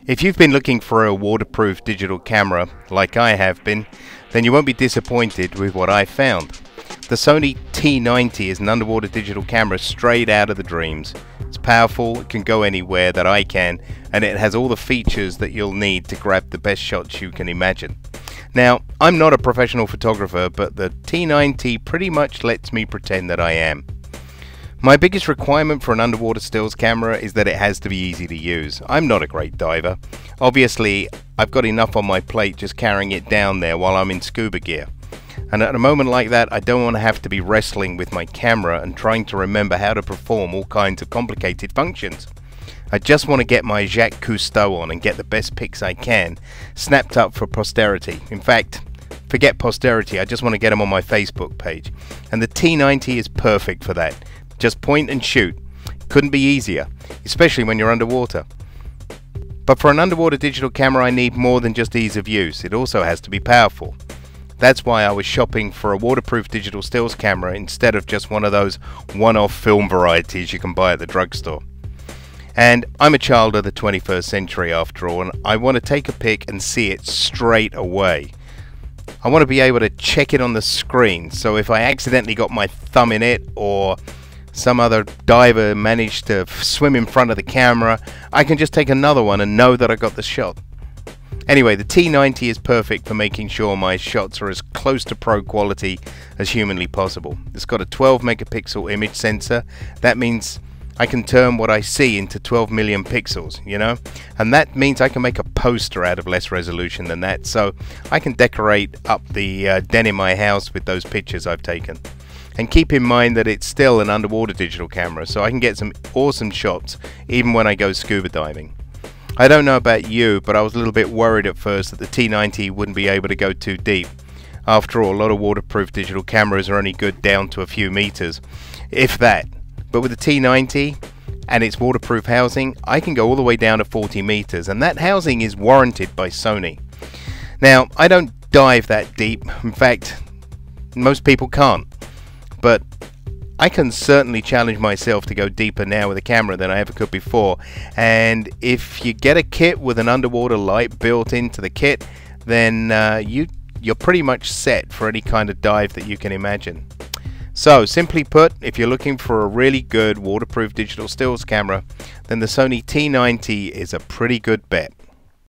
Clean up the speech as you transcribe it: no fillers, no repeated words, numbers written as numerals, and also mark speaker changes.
Speaker 1: If you've been looking for a waterproof digital camera, like I have been, then you won't be disappointed with what I found. The SonyT90 is an underwater digital camera straight out of the dreams. It's powerful, it can go anywhere that I can, and it has all the features that you'll need to grab the best shots you can imagine. Now, I'm not a professional photographer, but the T90 pretty much lets me pretend that I am. My biggest requirement for an underwater stills camera is that it has to be easy to use. I'm not a great diver. Obviously, I've got enough on my plate just carrying it down there while I'm in scuba gear. And at a moment like that, I don't want to have to be wrestling with my camera and trying to remember how to perform all kinds of complicated functions. I just want to get my Jacques Cousteau on and get the best pics I can, snapped up for posterity. In fact, forget posterity, I just want to get them on my Facebook page. And the T90 is perfect for that. Just point and shoot. Couldn't be easier, especially when you're underwater. But for an underwater digital camera, I need more than just ease of use. It also has to be powerful. That's why I was shopping for a waterproof digital stills camera instead of just one of those one-off film varieties you can buy at the drugstore. And I'm a child of the 21st century after all, and I want to take a pic and see it straight away. I want to be able to check it on the screen, so if I accidentally got my thumb in it or some other diver managed to swim in front of the camera, I can just take another one and know that I got the shot. Anyway, the T90 is perfect for making sure my shots are as close to pro quality as humanly possible. It's got a 12 megapixel image sensor. That means I can turn what I see into 12 million pixels, you know? And that means I can make a poster out of less resolution than that, so I can decorate up the den in my house with those pictures I've taken. And keep in mind that it's still an underwater digital camera, so I can get some awesome shots even when I go scuba diving. I don't know about you, but I was a little bit worried at first that the T90 wouldn't be able to go too deep. After all, a lot of waterproof digital cameras are only good down to a few meters, if that. But with the T90 and its waterproof housing, I can go all the way down to 40 meters, and that housing is warranted by Sony. Now, I don't dive that deep. In fact, most people can't. But I can certainly challenge myself to go deeper now with a camera than I ever could before. And if you get a kit with an underwater light built into the kit, then you're pretty much set for any kind of dive that you can imagine. So, simply put, if you're looking for a really good waterproof digital stills camera, then the SonyT90 is a pretty good bet.